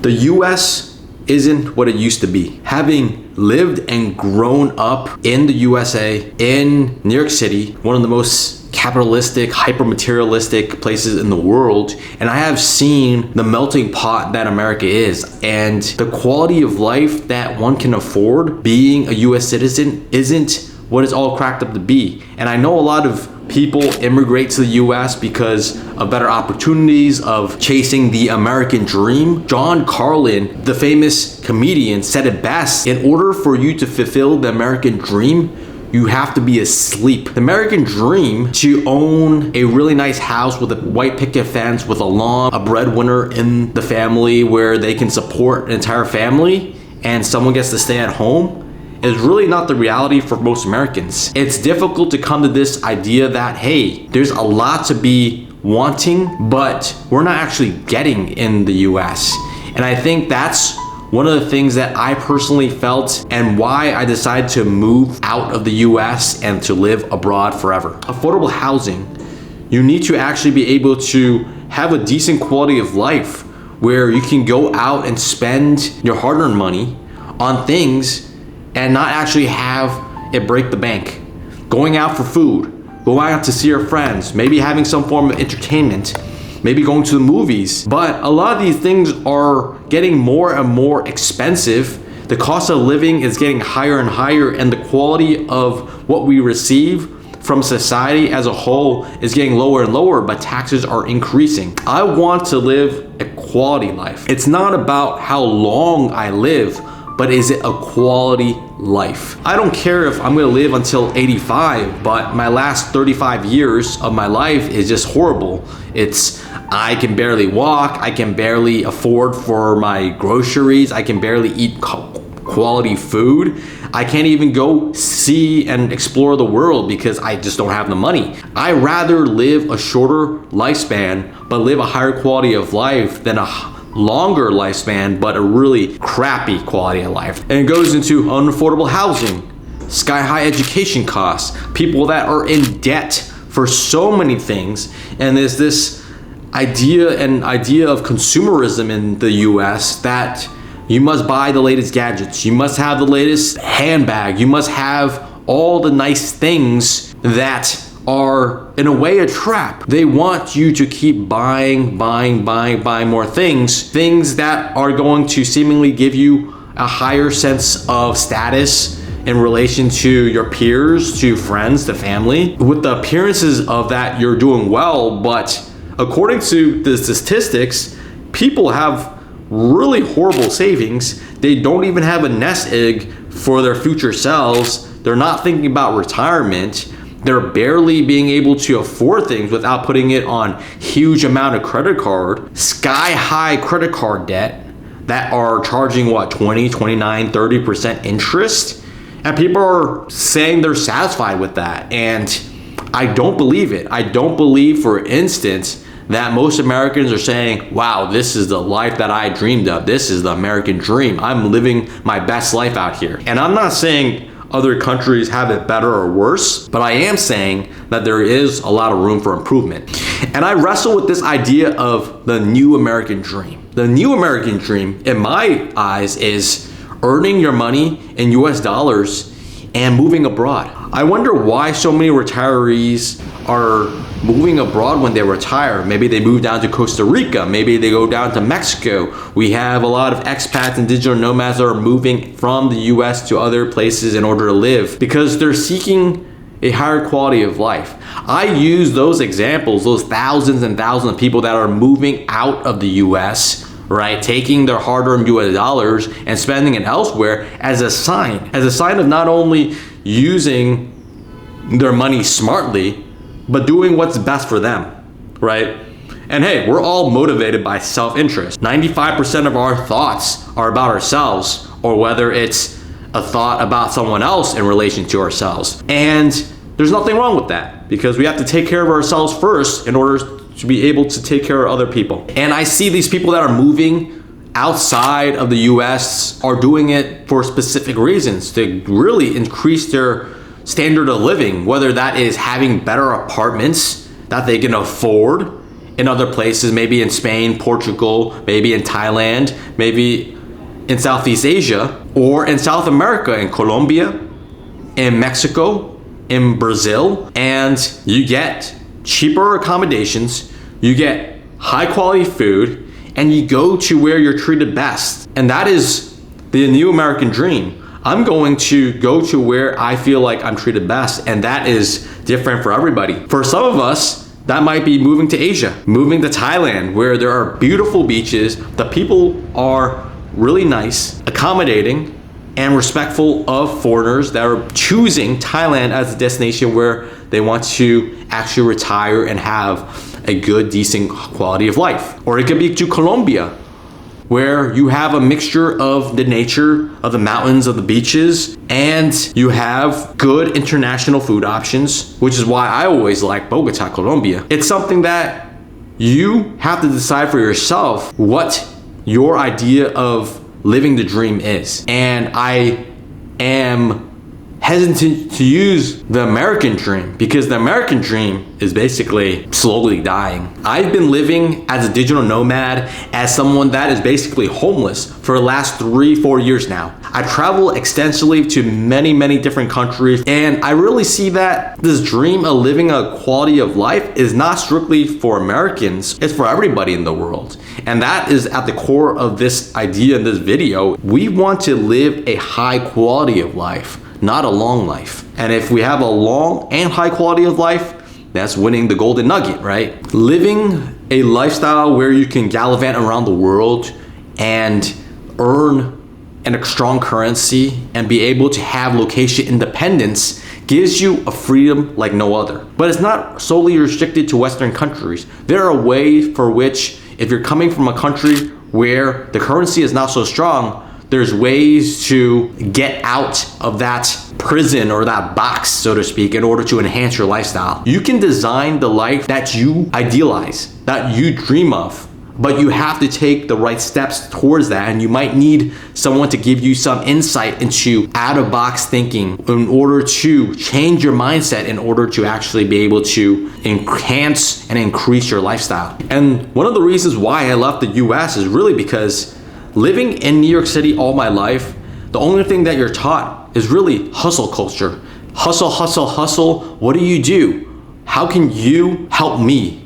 The US isn't what it used to be. Having lived and grown up in the USA, in New York City, one of the most capitalistic, hyper-materialistic places in the world, and I have seen the melting pot that America is, and the quality of life that one can afford being a US citizen isn't what it's all cracked up to be. And I know a lot of people immigrate to the US because of better opportunities, of chasing the American dream. John Carlin, the famous comedian, said it best: in order for you to fulfill the American dream, you have to be asleep. The American dream, to own a really nice house with a white picket fence, with a lawn, a breadwinner in the family where they can support an entire family, and someone gets to stay at home, is really not the reality for most Americans. It's difficult to come to this idea that, hey, there's a lot to be wanting, but we're not actually getting in the US. And I think that's one of the things that I personally felt, and why I decided to move out of the US and to live abroad forever. Affordable housing, you need to actually be able to have a decent quality of life where you can go out and spend your hard-earned money on things and not actually have it break the bank. Going out for food, going out to see your friends, maybe having some form of entertainment, maybe going to the movies. But a lot of these things are getting more and more expensive. The cost of living is getting higher and higher, and the quality of what we receive from society as a whole is getting lower and lower, but taxes are increasing. I want to live a quality life. It's not about how long I live, but is it a quality life? I don't care if I'm gonna live until 85, but my last 35 years of my life is just horrible. I can barely walk, I can barely afford for my groceries, I can barely eat quality food. I can't even go see and explore the world because I just don't have the money. I rather live a shorter lifespan, but live a higher quality of life than a longer lifespan, but a really crappy quality of life. And it goes into unaffordable housing, sky-high education costs, people that are in debt for so many things. And there's this idea of consumerism in the US that you must buy the latest gadgets, you must have the latest handbag, you must have all the nice things that are in a way a trap. They want you to keep buying more things that are going to seemingly give you a higher sense of status in relation to your peers, to friends, to family. With the appearances of that, you're doing well, but according to the statistics, people have really horrible savings. They don't even have a nest egg for their future selves. They're not thinking about retirement. They're barely being able to afford things without putting it on huge amount of credit card, sky high credit card debt that are charging 20, 29, 30% interest. And people are saying they're satisfied with that. And I don't believe it. I don't believe, for instance, that most Americans are saying, wow, this is the life that I dreamed of. This is the American dream. I'm living my best life out here. And I'm not saying other countries have it better or worse, but I am saying that there is a lot of room for improvement. And I wrestle with this idea of the new American dream. The new American dream, in my eyes, is earning your money in US dollars and moving abroad. I wonder why so many retirees are moving abroad when they retire. Maybe they move down to Costa Rica, maybe they go down to Mexico. We have a lot of expats and digital nomads that are moving from the US to other places in order to live because they're seeking a higher quality of life. I use those examples, those thousands and thousands of people that are moving out of the US, right, taking their hard-earned US dollars and spending it elsewhere, as a sign of not only using their money smartly, but doing what's best for them, right? And hey, we're all motivated by self-interest. 95% of our thoughts are about ourselves, or whether it's a thought about someone else in relation to ourselves. And there's nothing wrong with that, because we have to take care of ourselves first in order to be able to take care of other people. And I see these people that are moving outside of the US are doing it for specific reasons, to really increase their standard of living, whether that is having better apartments that they can afford in other places, maybe in Spain, Portugal, maybe in Thailand, maybe in Southeast Asia, or in South America, in Colombia, in Mexico, in Brazil, and you get cheaper accommodations, you get high quality food, and you go to where you're treated best. And that is the new American dream. I'm going to go to where I feel like I'm treated best, and that is different for everybody. For some of us, that might be moving to Asia, moving to Thailand, where there are beautiful beaches, the people are really nice, accommodating, and respectful of foreigners that are choosing Thailand as a destination where they want to actually retire and have a good, decent quality of life. Or it could be to Colombia, where you have a mixture of the nature, of the mountains, of the beaches, and you have good international food options, which is why I always like Bogota, Colombia. It's something that you have to decide for yourself what your idea of living the dream is. And I am hesitant to use the American dream because the American dream is basically slowly dying. I've been living as a digital nomad, as someone that is basically homeless for the last 3-4 years now. I travel extensively to many different countries, and I really see that this dream of living a quality of life is not strictly for Americans, it's for everybody in the world. And that is at the core of this idea in this video. We want to live a high quality of life, not a long life. And if we have a long and high quality of life, that's winning the golden nugget, right? Living a lifestyle where you can gallivant around the world and earn a strong currency and be able to have location independence gives you a freedom like no other. But it's not solely restricted to Western countries. There are ways for which, if you're coming from a country where the currency is not so strong, there's ways to get out of that prison or that box, so to speak, in order to enhance your lifestyle. You can design the life that you idealize, that you dream of, but you have to take the right steps towards that, and you might need someone to give you some insight into out-of-box thinking in order to change your mindset in order to actually be able to enhance and increase your lifestyle. And one of the reasons why I left the US is really because living in New York City all my life, the only thing that you're taught is really hustle culture. Hustle, hustle, hustle. What do you do? How can you help me?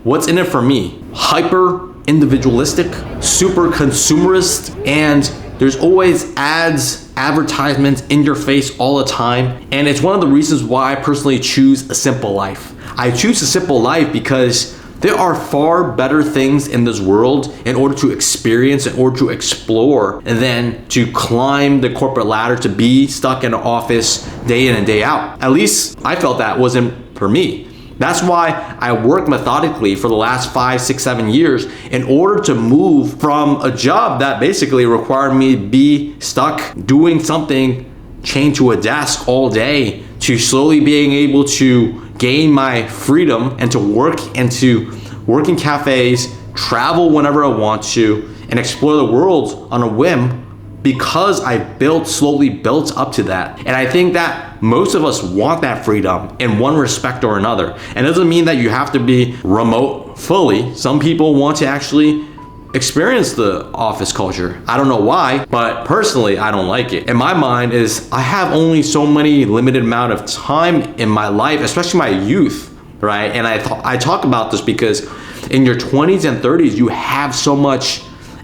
What's in it for me? Hyper individualistic, super consumerist, and there's always ads, advertisements in your face all the time. And it's one of the reasons why I personally choose a simple life. I choose a simple life because there are far better things in this world in order to experience, in order to explore, and then to climb the corporate ladder, to be stuck in an office day in and day out. At least I felt that wasn't for me. That's why I worked methodically for the last 5, 6, 7 years in order to move from a job that basically required me to be stuck doing something, chained to a desk all day, to slowly being able to gain my freedom and to work in cafes, travel whenever I want to, and explore the world on a whim, because I slowly built up to that. And I think that most of us want that freedom in one respect or another. And it doesn't mean that you have to be remote fully. Some people want to actually experience the office culture. I don't know why, but personally, I don't like it. In my mind is I have only so many limited amount of time in my life, especially my youth, right? And I talk about this because in your 20s and 30s, you have so much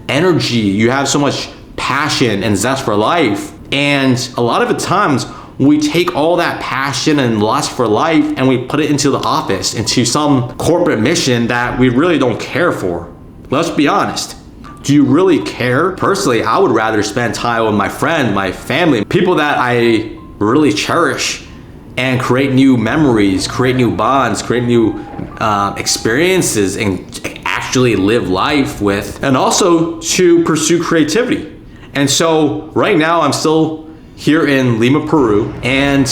energy, you have so much passion and zest for life. And a lot of the times we take all that passion and lust for life and we put it into the office, into some corporate mission that we really don't care for. Let's be honest. Do you really care? Personally, I would rather spend time with my friend, my family, people that I really cherish, and create new memories, create new bonds, create new experiences, and actually live life with, and also to pursue creativity. And so right now I'm still here in Lima, Peru, and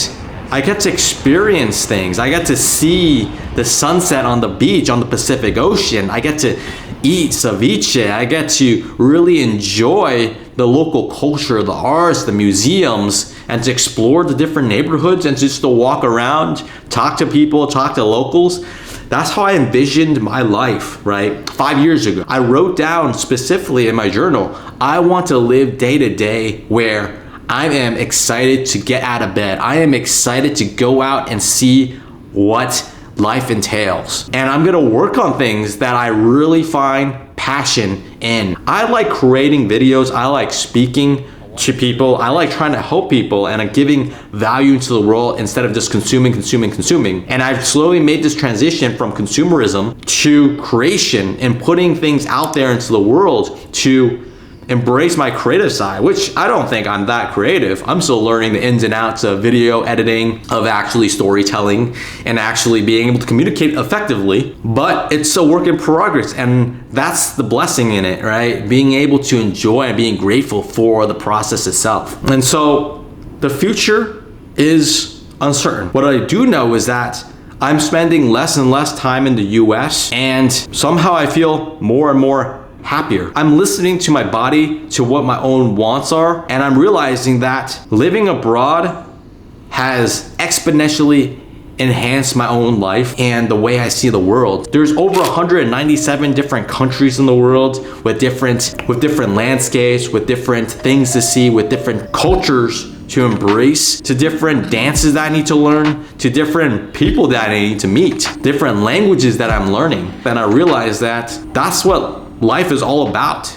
I get to experience things. I get to see the sunset on the beach, on the Pacific Ocean. I get to eat ceviche. I get to really enjoy the local culture, the arts, the museums, and to explore the different neighborhoods and just to walk around, talk to people, talk to locals. That's how I envisioned my life, right? 5 years ago. I wrote down specifically in my journal, I want to live day to day where I am excited to get out of bed. I am excited to go out and see what life entails. And I'm gonna work on things that I really find passion in. I like creating videos. I like speaking to people. I like trying to help people and giving value into the world instead of just consuming. And I've slowly made this transition from consumerism to creation and putting things out there into the world to embrace my creative side, which I don't think I'm that creative. I'm still learning the ins and outs of video editing, of actually storytelling, and actually being able to communicate effectively, but it's a work in progress, and that's the blessing in it, right? Being able to enjoy and being grateful for the process itself. And so the future is uncertain. What I do know is that I'm spending less and less time in the US, and somehow I feel more and more happier. I'm listening to my body, to what my own wants are, and I'm realizing that living abroad has exponentially enhanced my own life and the way I see the world. There's over 197 different countries in the world with different landscapes, with different things to see, with different cultures to embrace, to different dances that I need to learn, to different people that I need to meet, different languages that I'm learning. And I realized that that's what life is all about.